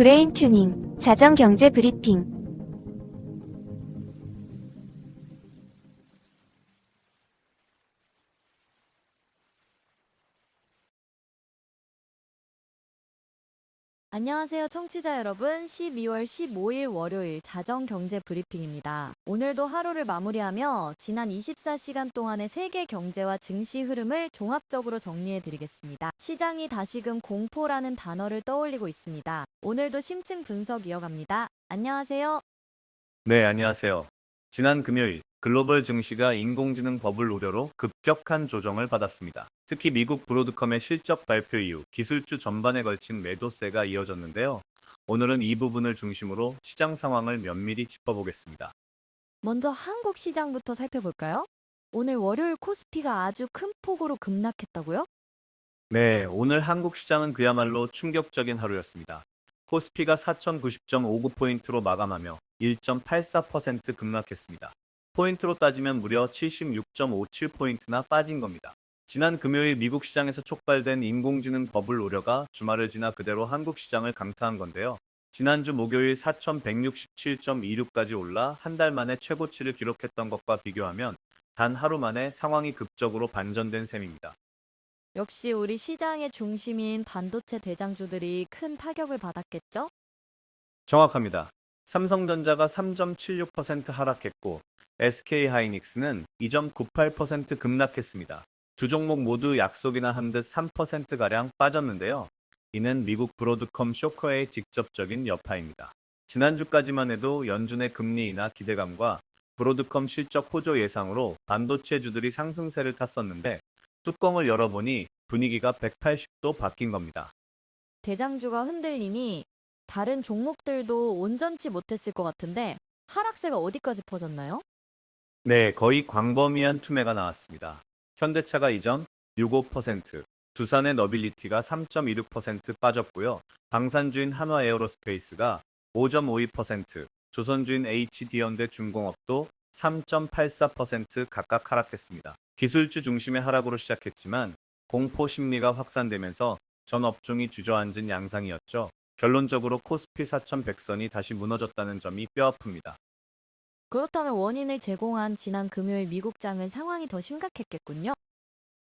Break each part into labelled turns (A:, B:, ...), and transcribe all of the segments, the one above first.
A: 브레인 튜닝, 자정 경제 브리핑.
B: 안녕하세요, 청취자 여러분. 12월 15일 월요일 자정 경제 브리핑입니다. 오늘도 하루를 마무리하며 지난 24시간 동안의 세계 경제와 증시 흐름을 종합적으로 정리해 드리겠습니다. 시장이 다시금 공포라는 단어를 떠올리고 있습니다. 오늘도 심층 분석 이어갑니다. 안녕하세요.
C: 네, 안녕하세요. 지난 금요일 글로벌 증시가 인공지능 버블 우려로 급격한 조정을 받았습니다. 특히 미국 브로드컴의 실적 발표 이후 기술주 전반에 걸친 매도세가 이어졌는데요. 오늘은 이 부분을 중심으로 시장 상황을 면밀히 짚어보겠습니다.
B: 먼저 한국 시장부터 살펴볼까요? 오늘 월요일 코스피가 아주 큰 폭으로 급락했다고요?
C: 네, 오늘 한국 시장은 그야말로 충격적인 하루였습니다. 코스피가 4090.59포인트로 마감하며 1.84% 급락했습니다. 포인트로 따지면 무려 76.57포인트나 빠진 겁니다. 지난 금요일 미국 시장에서 촉발된 인공지능 버블 우려가 주말을 지나 그대로 한국 시장을 강타한 건데요. 지난주 목요일 4167.26까지 올라 한 달 만에 최고치를 기록했던 것과 비교하면 단 하루 만에 상황이 급적으로 반전된 셈입니다.
B: 역시 우리 시장의 중심인 반도체 대장주들이 큰 타격을 받았겠죠?
C: 정확합니다. 삼성전자가 3.76% 하락했고 SK하이닉스는 2.98% 급락했습니다. 두 종목 모두 약속이나 한 듯 3%가량 빠졌는데요. 이는 미국 브로드컴 쇼커의 직접적인 여파입니다. 지난주까지만 해도 연준의 금리 인하 기대감과 브로드컴 실적 호조 예상으로 반도체주들이 상승세를 탔었는데 뚜껑을 열어보니 분위기가 180도 바뀐 겁니다.
B: 대장주가 흔들리니 다른 종목들도 온전치 못했을 것 같은데 하락세가 어디까지 퍼졌나요?
C: 네, 거의 광범위한 투매가 나왔습니다. 현대차가 이전 6.5%, 두산의 너빌리티가 3.26% 빠졌고요. 방산주인 한화에어로스페이스가 5.52%, 조선주인 HD현대 중공업도 3.84% 각각 하락했습니다. 기술주 중심의 하락으로 시작했지만 공포 심리가 확산되면서 전 업종이 주저앉은 양상이었죠. 결론적으로 코스피 4100선이 다시 무너졌다는 점이 뼈아픕니다.
B: 그렇다면 원인을 제공한 지난 금요일 미국장은 상황이 더 심각했겠군요.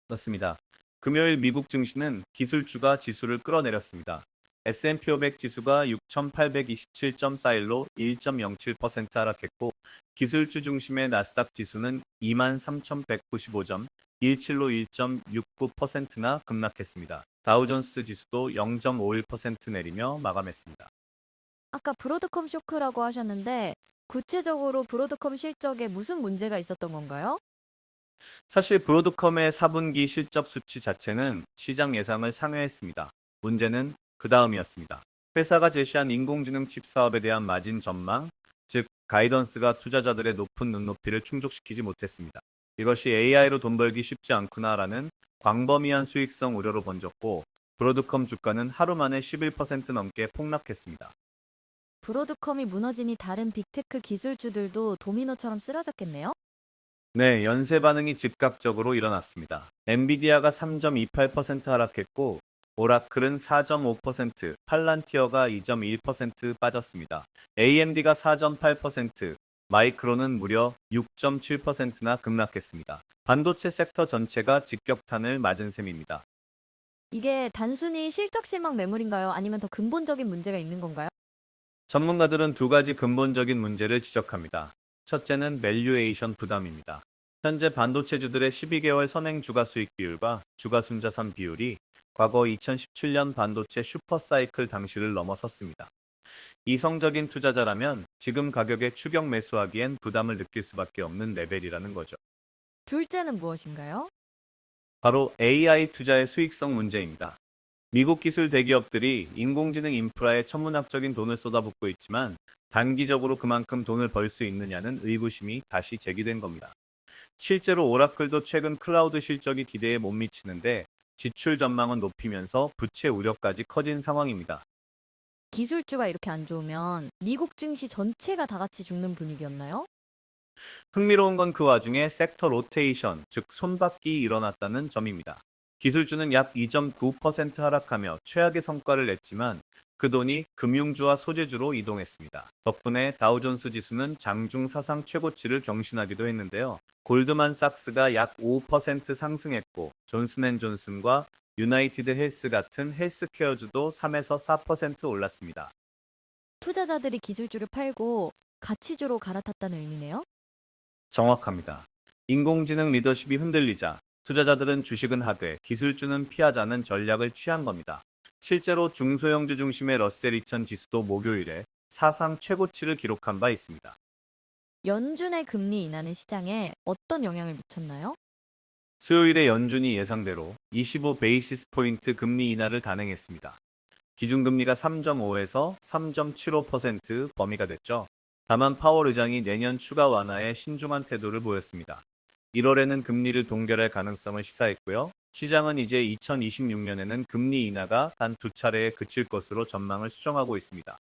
C: 그렇습니다. 금요일 미국 증시는 기술주가 지수를 끌어내렸습니다. S&P 500 지수가 6,827.41로 1.07% 하락했고, 기술주 중심의 나스닥 지수는 23,195점, 17로 1.69%나 급락했습니다. 다우존스 지수도 0.51% 내리며 마감했습니다.
B: 아까 브로드컴 쇼크라고 하셨는데 구체적으로 브로드컴 실적에 무슨 문제가 있었던 건가요?
C: 사실 브로드컴의 4분기 실적 수치 자체는 시장 예상을 상회했습니다. 문제는 그 다음이었습니다. 회사가 제시한 인공지능 칩 사업에 대한 마진 전망, 즉 가이던스가 투자자들의 높은 눈높이를 충족시키지 못했습니다. 이것이 AI로 돈 벌기 쉽지 않구나라는 광범위한 수익성 우려로 번졌고, 브로드컴 주가는 하루 만에 11% 넘게 폭락했습니다.
B: 브로드컴이 무너지니 다른 빅테크 기술주들도 도미노처럼 쓰러졌겠네요?
C: 네, 연쇄 반응이 즉각적으로 일어났습니다. 엔비디아가 3.28% 하락했고, 오라클은 4.5%, 팔란티어가 2.1% 빠졌습니다. AMD가 4.8%, 마이크론은 무려 6.7%나 급락했습니다. 반도체 섹터 전체가 직격탄을 맞은 셈입니다.
B: 이게 단순히 실적 실망 매물인가요? 아니면 더 근본적인 문제가 있는 건가요?
C: 전문가들은 두 가지 근본적인 문제를 지적합니다. 첫째는 밸류에이션 부담입니다. 현재 반도체주들의 12개월 선행 주가 수익 비율과 주가 순자산 비율이 과거 2017년 반도체 슈퍼사이클 당시를 넘어섰습니다. 이성적인 투자자라면 지금 가격에 추격 매수하기엔 부담을 느낄 수밖에 없는 레벨이라는 거죠.
B: 둘째는 무엇인가요?
C: 바로 AI 투자의 수익성 문제입니다. 미국 기술 대기업들이 인공지능 인프라에 천문학적인 돈을 쏟아붓고 있지만 단기적으로 그만큼 돈을 벌 수 있느냐는 의구심이 다시 제기된 겁니다. 실제로 오라클도 최근 클라우드 실적이 기대에 못 미치는데 지출 전망은 높이면서 부채 우려까지 커진 상황입니다.
B: 기술주가 이렇게 안 좋으면 미국 증시 전체가 다 같이 죽는 분위기였나요?
C: 흥미로운 건 그 와중에 섹터 로테이션, 즉 손바뀌 일어났다는 점입니다. 기술주는 약 2.9% 하락하며 최악의 성과를 냈지만 그 돈이 금융주와 소재주로 이동했습니다. 덕분에 다우존스 지수는 장중 사상 최고치를 경신하기도 했는데요. 골드만삭스가 약 5% 상승했고 존슨앤존슨과 유나이티드 헬스 같은 헬스케어주도 3에서 4% 올랐습니다.
B: 투자자들이 기술주를 팔고 가치주로 갈아탔다는 의미네요.
C: 정확합니다. 인공지능 리더십이 흔들리자 투자자들은 주식은 하되 기술주는 피하자는 전략을 취한 겁니다. 실제로 중소형주 중심의 러셀 2000 지수도 목요일에 사상 최고치를 기록한 바 있습니다.
B: 연준의 금리 인하는 시장에 어떤 영향을 미쳤나요?
C: 수요일에 연준이 예상대로 25 베이시스 포인트 금리 인하를 단행했습니다. 기준금리가 3.5에서 3.75% 범위가 됐죠. 다만 파월 의장이 내년 추가 완화에 신중한 태도를 보였습니다. 1월에는 금리를 동결할 가능성을 시사했고요. 시장은 이제 2026년에는 금리 인하가 단 2차례에 그칠 것으로 전망을 수정하고 있습니다.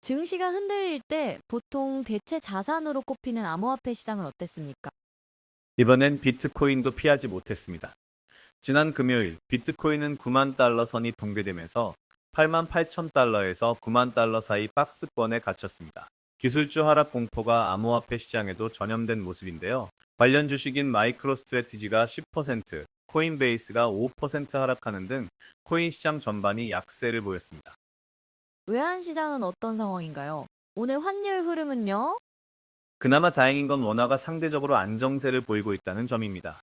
B: 증시가 흔들릴 때 보통 대체 자산으로 꼽히는 암호화폐 시장은 어땠습니까?
C: 이번엔 비트코인도 피하지 못했습니다. 지난 금요일 비트코인은 9만 달러 선이 붕괴되면서 8만 8천 달러에서 9만 달러 사이 박스권에 갇혔습니다. 기술주 하락 공포가 암호화폐 시장에도 전염된 모습인데요. 관련 주식인 마이크로스트래티지가 10%, 코인베이스가 5% 하락하는 등 코인 시장 전반이 약세를 보였습니다.
B: 외환 시장은 어떤 상황인가요? 오늘 환율 흐름은요?
C: 그나마 다행인 건 원화가 상대적으로 안정세를 보이고 있다는 점입니다.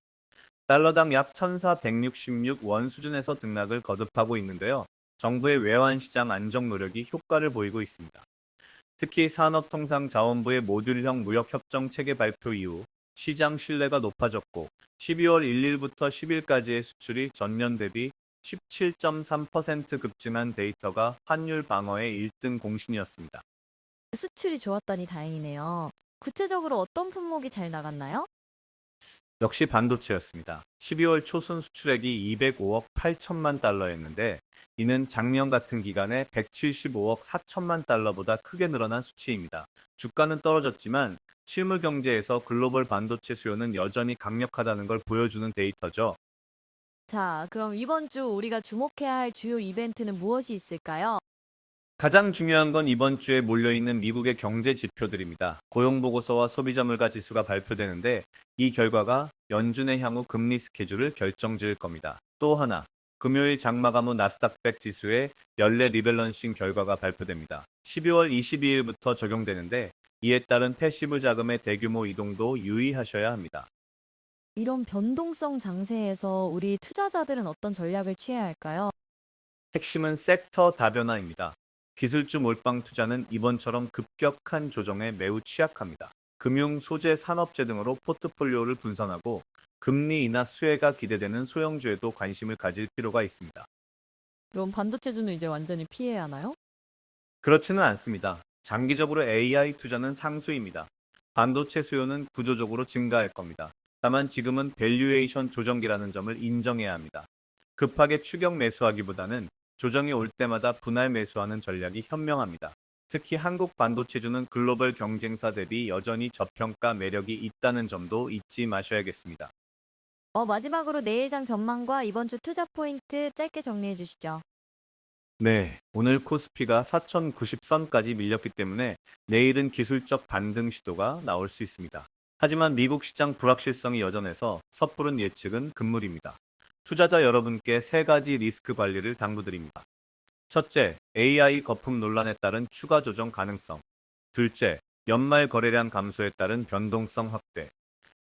C: 달러당 약 1,466원 수준에서 등락을 거듭하고 있는데요. 정부의 외환 시장 안정 노력이 효과를 보이고 있습니다. 특히 산업통상자원부의 모듈형 무역협정 체계 발표 이후 시장 신뢰가 높아졌고 12월 1일부터 10일까지의 수출이 전년 대비 17.3% 급증한 데이터가 환율 방어의 1등 공신이었습니다.
B: 수출이 좋았다니 다행이네요. 구체적으로 어떤 품목이 잘 나갔나요?
C: 역시 반도체였습니다. 12월 초순 수출액이 205억 8천만 달러였는데 이는 작년 같은 기간에 175억 4천만 달러보다 크게 늘어난 수치입니다. 주가는 떨어졌지만 실물 경제에서 글로벌 반도체 수요는 여전히 강력하다는 걸 보여주는 데이터죠.
B: 자, 그럼 이번 주 우리가 주목해야 할 주요 이벤트는 무엇이 있을까요?
C: 가장 중요한 건 이번 주에 몰려있는 미국의 경제 지표들입니다. 고용보고서와 소비자 물가 지수가 발표되는데 이 결과가 연준의 향후 금리 스케줄을 결정지을 겁니다. 또 하나, 금요일 장마감 후 나스닥100 지수의 연례 리밸런싱 결과가 발표됩니다. 12월 22일부터 적용되는데 이에 따른 패시브 자금의 대규모 이동도 유의하셔야 합니다.
B: 이런 변동성 장세에서 우리 투자자들은 어떤 전략을 취해야 할까요?
C: 핵심은 섹터 다변화입니다. 기술주 몰빵 투자는 이번처럼 급격한 조정에 매우 취약합니다. 금융, 소재, 산업재 등으로 포트폴리오를 분산하고 금리 인하 수혜가 기대되는 소형주에도 관심을 가질 필요가 있습니다.
B: 그럼 반도체주는 이제 완전히 피해야 하나요?
C: 그렇지는 않습니다. 장기적으로 AI 투자는 상수입니다. 반도체 수요는 구조적으로 증가할 겁니다. 다만 지금은 밸류에이션 조정기라는 점을 인정해야 합니다. 급하게 추격 매수하기보다는 조정이 올 때마다 분할 매수하는 전략이 현명합니다. 특히 한국 반도체주는 글로벌 경쟁사 대비 여전히 저평가 매력이 있다는 점도 잊지 마셔야겠습니다.
B: 마지막으로 내일장 전망과 이번 주 투자 포인트 짧게 정리해 주시죠.
C: 네, 오늘 코스피가 4090선까지 밀렸기 때문에 내일은 기술적 반등 시도가 나올 수 있습니다. 하지만 미국 시장 불확실성이 여전해서 섣부른 예측은 금물입니다. 투자자 여러분께 세 가지 리스크 관리를 당부드립니다. 첫째, AI 거품 논란에 따른 추가 조정 가능성. 둘째, 연말 거래량 감소에 따른 변동성 확대.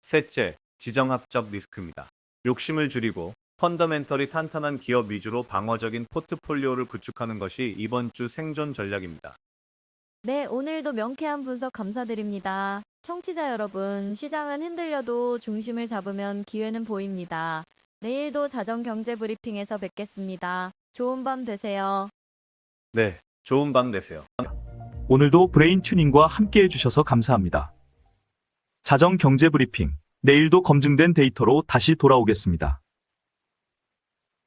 C: 셋째, 지정학적 리스크입니다. 욕심을 줄이고 펀더멘털이 탄탄한 기업 위주로 방어적인 포트폴리오를 구축하는 것이 이번 주 생존 전략입니다.
B: 네, 오늘도 명쾌한 분석 감사드립니다. 청취자 여러분, 시장은 흔들려도 중심을 잡으면 기회는 보입니다. 내일도 자정경제 브리핑에서 뵙겠습니다. 좋은 밤 되세요.
C: 네, 좋은 밤 되세요.
D: 오늘도 브레인 튜닝과 함께 해주셔서 감사합니다. 자정 경제 브리핑. 내일도 검증된 데이터로 다시 돌아오겠습니다.